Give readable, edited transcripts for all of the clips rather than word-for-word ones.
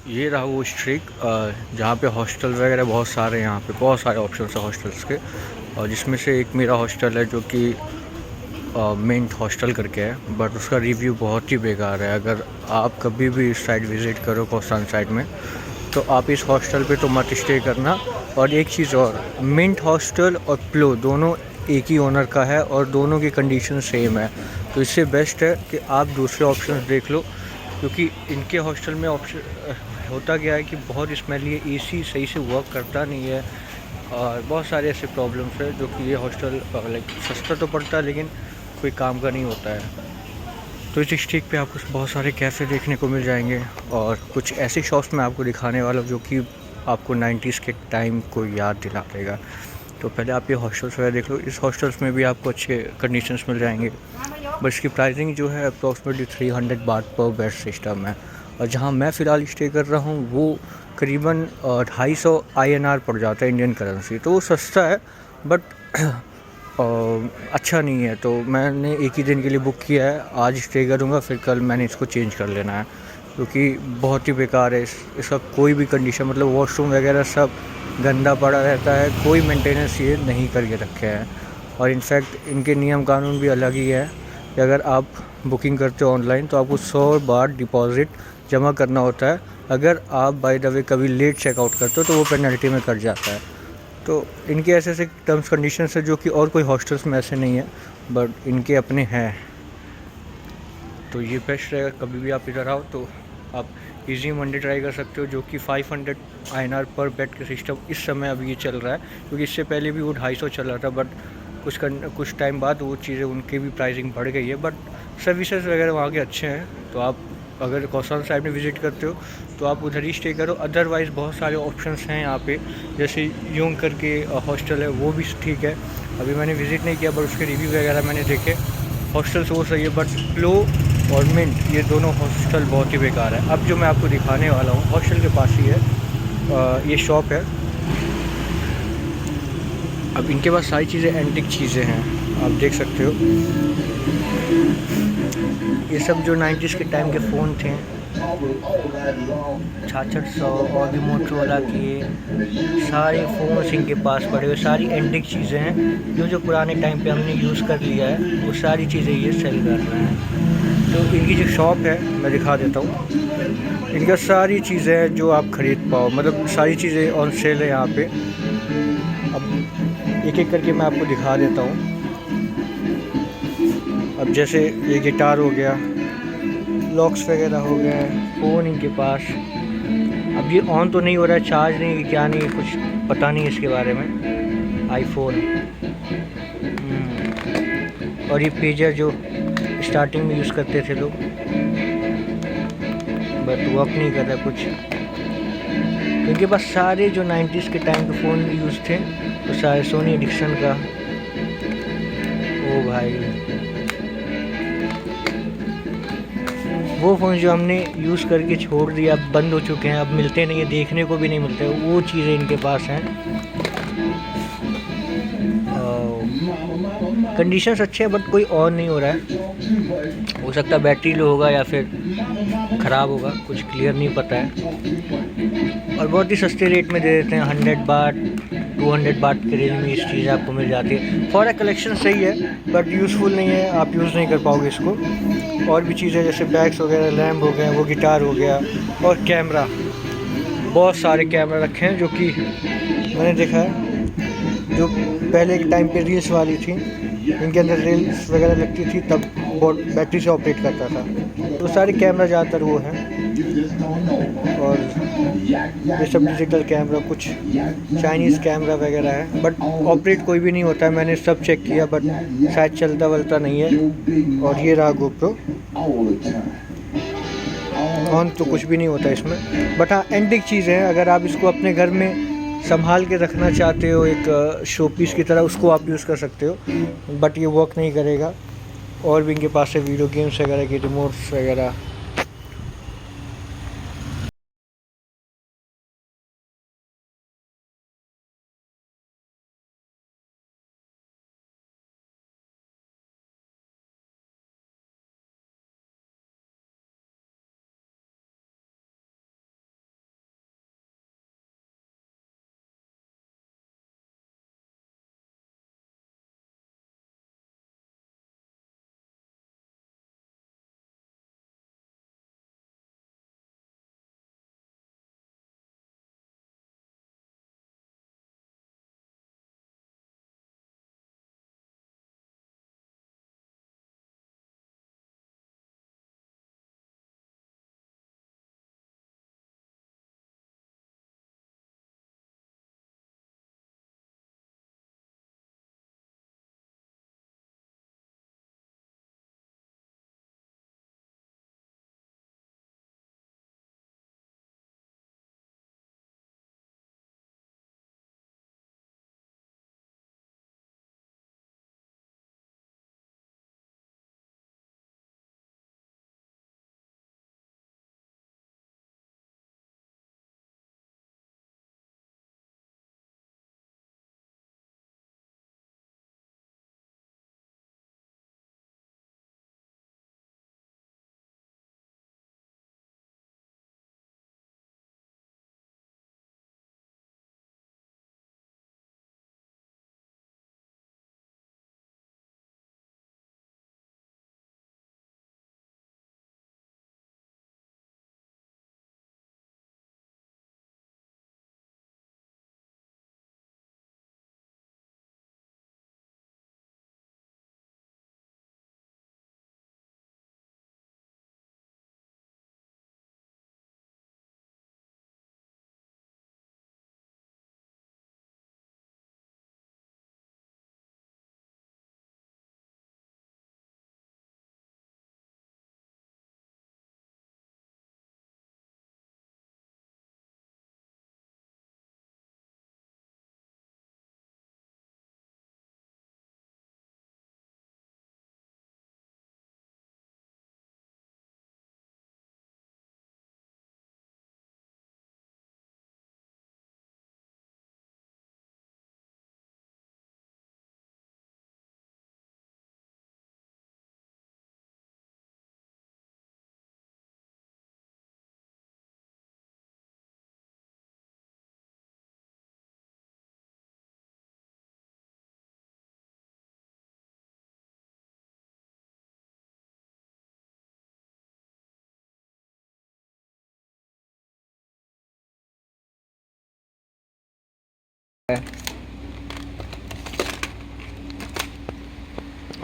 ये रहा वो स्ट्रीक जहाँ पे हॉस्टल वगैरह बहुत सारे, यहाँ पे बहुत सारे ऑप्शंस हैं हॉस्टल्स के। और जिसमें से एक मेरा हॉस्टल है जो कि मिंट हॉस्टल करके है, बट उसका रिव्यू बहुत ही बेकार है। अगर आप कभी भी इस साइड विज़िट करो कोस्टान साइड में, तो आप इस हॉस्टल पे तो मत स्टे करना। और एक चीज़ और, मिंट हॉस्टल और प्लो दोनों एक ही ओनर का है और दोनों की कंडीशन सेम है। तो इससे बेस्ट है कि आप दूसरे ऑप्शंस देख लो, क्योंकि इनके हॉस्टल में ऑप्शन होता क्या है कि बहुत स्मेल, ये एसी सही से वर्क करता नहीं है और बहुत सारे ऐसे प्रॉब्लम्स हैं, जो कि ये हॉस्टल लाइक सस्ता तो पड़ता है लेकिन कोई काम का नहीं होता है। तो इस स्ट्रीट पे आपको बहुत सारे कैफ़े देखने को मिल जाएंगे और कुछ ऐसी शॉप्स मैं आपको दिखाने वाला हूँ जो कि आपको 90s के टाइम को याद दिला देगा। तो पहले आप ये हॉस्टल्स वगैरह देख लो। इस हॉस्टल्स में भी आपको अच्छे कंडीशंस मिल जाएंगे, बट इसकी प्राइसिंग जो है अप्रॉक्सीमेटली 300 बात पर बेड सिस्टम है। और जहाँ मैं फ़िलहाल स्टे कर रहा हूँ वो करीबन 250 INR पड़ जाता है, इंडियन करेंसी। तो वो सस्ता है, बट अच्छा नहीं है। तो मैंने एक ही दिन के लिए बुक किया है, आज स्टे करूँगा, फिर कल मैंने इसको चेंज कर लेना है, क्योंकि बहुत ही बेकार है। इसका कोई भी कंडीशन, मतलब वॉशरूम वगैरह सब गंदा पड़ा रहता है, कोई मेंटेनेंस ये नहीं करके रखे हैं। और इनफैक्ट इनके नियम कानून भी अलग ही है कि अगर आप बुकिंग करते हो ऑनलाइन तो आपको 100 बार डिपॉज़िट जमा करना होता है। अगर आप बाय द वे कभी लेट चेकआउट करते हो तो वो पेनल्टी में कट जाता है। तो इनके ऐसे ऐसे टर्म्स कंडीशंस है जो कि और कोई हॉस्टल्स में ऐसे नहीं है, बट इनके अपने हैं। तो ये बेस्ट रहेगा, कभी भी आप इधर आओ तो आप इजी मंडे ट्राई कर सकते हो, जो कि 500 INR पर बेड का सिस्टम इस समय अभी ये चल रहा है। क्योंकि इससे पहले भी वो 250 चल रहा था, बट कुछ टाइम बाद वो चीज़ें, उनकी भी प्राइसिंग बढ़ गई है। बट सर्विसेज वगैरह वहाँ के अच्छे हैं। तो आप अगर कौसान साइड में विज़िट करते हो तो आप उधर ही स्टे करो। अदरवाइज़ बहुत सारे ऑप्शंस हैं यहाँ पे, जैसे यूंग करके हॉस्टल है, वो भी ठीक है। अभी मैंने विज़िट नहीं किया, बट उसके रिव्यू वगैरह मैंने देखे। हॉस्टल्स वो सही है, बट फ्लो और मिंट ये दोनों हॉस्टल बहुत ही बेकार है। अब जो मैं आपको दिखाने वाला हूँ हॉस्टल के पास ही है, ये शॉप है। अब इनके पास सारी चीज़ें एंटिक चीज़ें हैं, आप देख सकते हो। ये सब जो 90s के टाइम के फ़ोन थे, 6600 और भी मोटरोला के, सारे फ़ोन्स इनके पास पड़े हुए, सारी एंटिक चीज़ें हैं। जो जो पुराने टाइम पे हमने यूज़ कर लिया है वो सारी चीज़ें ये सेल कर रहे हैं। तो इनकी जो शॉप है मैं दिखा देता हूँ। इनका सारी चीज़ें हैं जो आप ख़रीद पाओ, मतलब सारी चीज़ें ऑन सेल है यहाँ पे। अब एक एक करके मैं आपको दिखा देता हूँ। अब जैसे ये गिटार हो गया, लॉक्स वगैरह हो गए, फ़ोन इनके पास। अब ये ऑन तो नहीं हो रहा है, चार्ज नहीं, क्या नहीं, कुछ पता नहीं इसके बारे में। आईफोन, और ये पेजर जो स्टार्टिंग में यूज़ करते थे लोग, बट वर्क नहीं कर रहा कुछ। तो इनके पास सारे जो 90s के टाइम के फ़ोन यूज़ थे वो सारे सोनी एडिक्सन का। ओ भाई, वो फ़ोन जो हमने यूज़ करके छोड़ दिया, अब बंद हो चुके हैं, अब मिलते नहीं है, देखने को भी नहीं मिलते, वो चीज़ें इनके पास हैं। कंडीशंस अच्छे हैं, बट कोई ऑन नहीं हो रहा है। हो सकता है बैटरी लो होगा या फिर ख़राब होगा, कुछ क्लियर नहीं पता है। और बहुत ही सस्ते रेट में दे देते हैं, 100 बाट 200 बाट के रेंज में इस चीज़ आपको मिल जाती है। फॉर कलेक्शन सही है, बट यूज़फुल नहीं है, आप यूज़ नहीं कर पाओगे इसको। और भी चीज़ें जैसे बैग्स वगैरह, लैम्प हो गए, वो गिटार हो गया, और कैमरा, बहुत सारे कैमरा रखे हैं जो कि मैंने देखा है, जो पहले के टाइम पे रील्स वाली थी, इनके अंदर रील्स वगैरह लगती थी तब बैटरी से ऑपरेट करता था। तो सारे कैमरा ज़्यादातर वो हैं। और ये सब डिजिटल कैमरा, कुछ चाइनीज़ कैमरा वगैरह है, बट ऑपरेट कोई भी नहीं होता है। मैंने सब चेक किया, बट शायद चलता वलता नहीं है। और ये रहा गोप्रो, ऑन तो कुछ भी नहीं होता इसमें, बट हाँ एंटिक चीज़ है। अगर आप इसको अपने घर में संभाल के रखना चाहते हो, एक शो पीस की तरह, उसको आप यूज़ कर सकते हो, बट ये वर्क नहीं करेगा। और भी इनके पास है वीडियो गेम्स वगैरह के रिमोट्स वगैरह।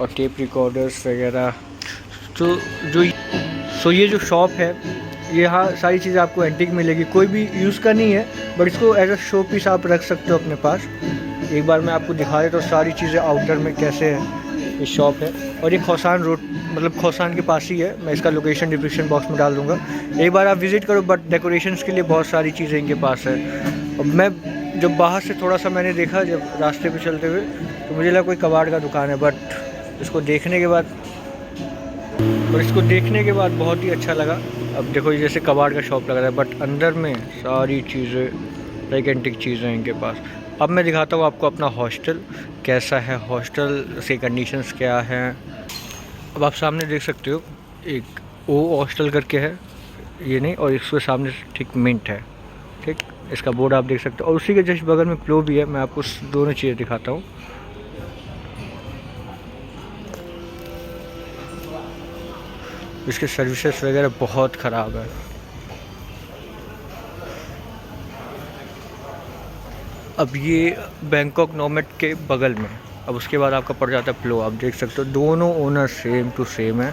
और टेप रिकॉर्डर्स वगैरह। तो जो ये जो शॉप है, यहाँ सारी चीज़ें आपको एंटीक मिलेगी, कोई भी यूज़ का नहीं है, बट इसको एज अ शो पीस आप रख सकते हो अपने पास। एक बार मैं आपको दिखा देता हूँ सारी चीज़ें आउटर में कैसे है ये शॉप है। और ये खौसान रोड, मतलब खौसान के पास ही है। मैं इसका लोकेशन डिस्क्रिप्शन बॉक्स में डाल दूँगा, एक बार आप विज़िट करो। बट डेकोरेशंस के लिए बहुत सारी चीज़ें इनके पास है। और मैं जब बाहर से थोड़ा सा मैंने देखा, जब रास्ते पे चलते हुए, तो मुझे लगा कोई कबाड़ का दुकान है, बट इसको देखने के बाद बहुत ही अच्छा लगा। अब देखो ये जैसे कबाड़ का शॉप लग रहा है, बट अंदर में सारी चीज़ें लाइक एंटिक चीज़ें हैं इनके पास। अब मैं दिखाता हूँ आपको अपना हॉस्टल कैसा है, हॉस्टल से कंडीशंस क्या हैं। अब आप सामने देख सकते हो, एक ओ हॉस्टल करके है, ये नहीं, और इसके सामने ठीक मिंट है, ठीक, इसका बोर्ड आप देख सकते हो। और उसी के जस्ट बगल में प्लो भी है। मैं आपको दोनों चीज़ें दिखाता हूँ। इसके सर्विसेज वगैरह बहुत ख़राब है। अब ये बैंकॉक नोमेड के बगल में, अब उसके बाद आपका पड़ जाता है प्लो। आप देख सकते हो दोनों ओनर सेम टू सेम है,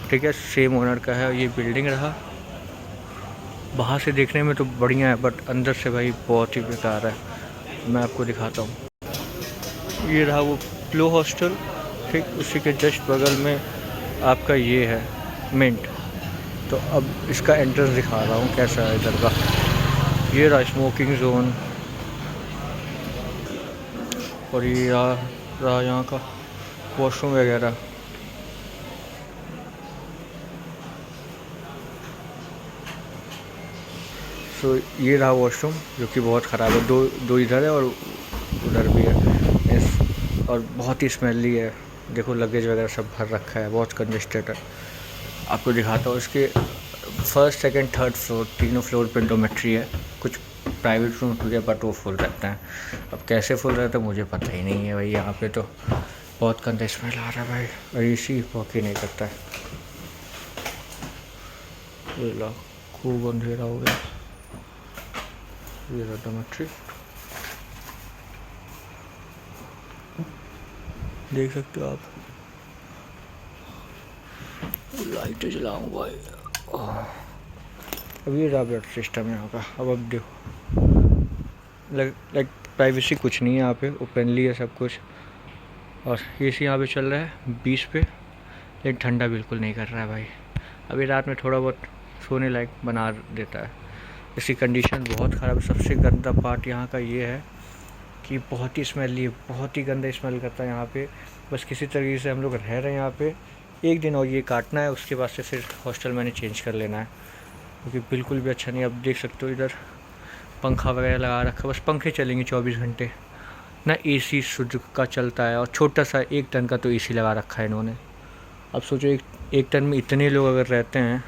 ठीक है, सेम ओनर का है। ये बिल्डिंग रहा, बाहर से देखने में तो बढ़िया है, बट अंदर से भाई बहुत ही बेकार है। मैं आपको दिखाता हूँ। ये रहा वो प्लो हॉस्टल, ठीक, उसी के जस्ट बगल में आपका ये है मिंट। तो अब इसका एंट्रेंस दिखा रहा हूँ कैसा है इधर का। ये रहा स्मोकिंग जोन, और ये रहा यहाँ का वॉशरूम वगैरह। सो ये रहा वॉशरूम, जो कि बहुत ख़राब है। दो इधर है और उधर भी है। और बहुत ही स्मेली है। देखो लगेज वगैरह सब भर रखा है, बहुत कंजेस्टेड है। आपको दिखाता हूँ। इसके फर्स्ट सेकंड थर्ड फ्लोर, तीनों फ्लोर पे डोमेट्री है। कुछ प्राइवेट रूम भी है, बट वो फुल रहता है। अब कैसे फुल रहता है मुझे पता ही नहीं है भाई। यहाँ पे तो बहुत गंदा स्मेल आ रहा है भाई, और एसी वर्क ही नहीं करता है। ये लो, खूब अंधेरा हो गया। ये रहा डोमेट्री, देख सकते हो आप। लाइट जलाऊँ भाई। अब ये रहा बेड सिस्टम यहाँ का। अब देखो लाइक प्राइवेसी कुछ नहीं है यहाँ पे, ओपनली है सब कुछ। और एसी यहाँ पे चल रहा है 20 पे, लेकिन ठंडा बिल्कुल नहीं कर रहा है भाई। अभी रात में थोड़ा बहुत सोने लायक बना देता है। इसकी कंडीशन बहुत ख़राब है। सबसे गंदा पार्ट यहाँ का ये है कि बहुत ही स्मेली है, बहुत ही गंदा स्मेल करता है यहाँ पे। बस किसी तरीके से हम लोग रह रहे हैं यहाँ पे, एक दिन और ये काटना है, उसके बाद से फिर हॉस्टल मैंने चेंज कर लेना है, क्योंकि बिल्कुल भी अच्छा नहीं। अब देख सकते हो इधर पंखा वगैरह लगा रखा है, बस पंखे चलेंगे 24 घंटे ना। एसी शुद्ध का चलता है, और छोटा सा 1 टन का तो एसी लगा रखा है इन्होंने। अब सोचो एक टन में इतने लोग अगर रहते हैं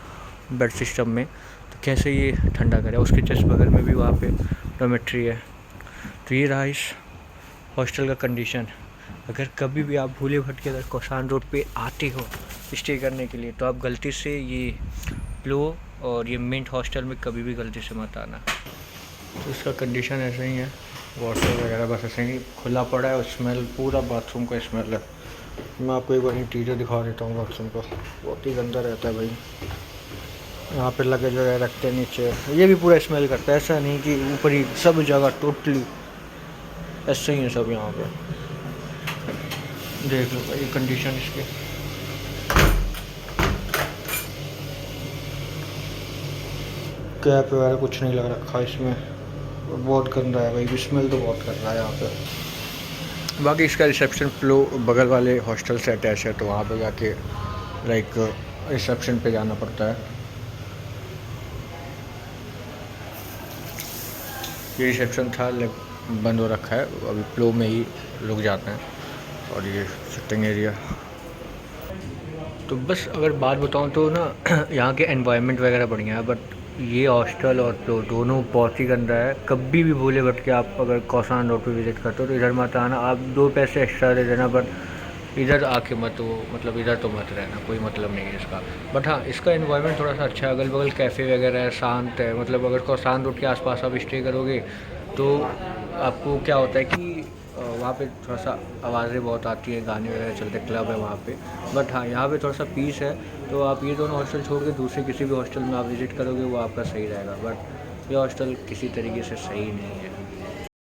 बेड सिस्टम में, तो कैसे ये ठंडा करे। उसके जस्ट बगल में भी वहाँ पे डोमेट्री है। तो ये रहा इस हॉस्टल का कंडीशन। अगर कभी भी आप भूले भटके अगर कौसान रोड पे आते हो स्टे करने के लिए, तो आप गलती से ये प्लो और ये मिंट हॉस्टल में कभी भी गलती से मत आना। तो इसका कंडीशन ऐसा ही है, वॉशरूम वगैरह बस ऐसे ही खुला पड़ा है, और स्मेल पूरा बाथरूम का स्मेल है। मैं आपको एक बार इंटीरियर दिखा देता हूँ बाथरूम का, बहुत ही गंदा रहता है भाई। यहाँ पे लगेज वगैरह रखते हैं नीचे, ये भी पूरा स्मेल करता है। ऐसा नहीं कि ऊपर ही, सब जगह टोटली ऐसे ही है सब यहाँ पे। देख लो भाई कंडीशन इसकी। कैप वगैरह कुछ नहीं लग रखा इसमें, बहुत गंदा है भाई। स्मेल तो बहुत कर रहा है यहाँ पे। बाकी इसका रिसेप्शन फ्लो बगल वाले हॉस्टल से अटैच है, तो वहाँ पे जाके लाइक रिसेप्शन पे जाना पड़ता है। ये रिसेप्शन था, बंद हो रखा है, अभी फ्लो में ही लोग जाते हैं। और ये सिटिंग एरिया। तो बस अगर बात बताऊँ तो ना यहाँ के एनवायरनमेंट वगैरह बढ़िया है, बट ये हॉस्टल और फ्लो दोनों बहुत ही गंदा है। कभी भी भूले भट के आप अगर कौसान रोड पे विज़िट करते हो तो इधर मत आना। आप 2 पैसे एक्स्ट्रा दे देना, बट इधर आके मत वो, मतलब इधर तो मत रहना, कोई मतलब नहीं है इसका। बट हाँ, इसका एनवायरनमेंट थोड़ा सा अच्छा है, अगल बगल कैफ़े वगैरह है, शांत है। मतलब अगर कौसान रोड के आसपास आप स्टे करोगे तो आपको क्या होता है कि वहाँ पे थोड़ा सा आवाज़ें बहुत आती हैं, गाने वगैरह चलते, क्लब है वहाँ पे। बट हाँ, यहाँ पे थोड़ा सा पीस है, तो आप ये दोनों हॉस्टल छोड़ के दूसरे किसी भी हॉस्टल में आप विज़िट करोगे वो आपका सही रहेगा। बट ये हॉस्टल किसी तरीके से सही नहीं है।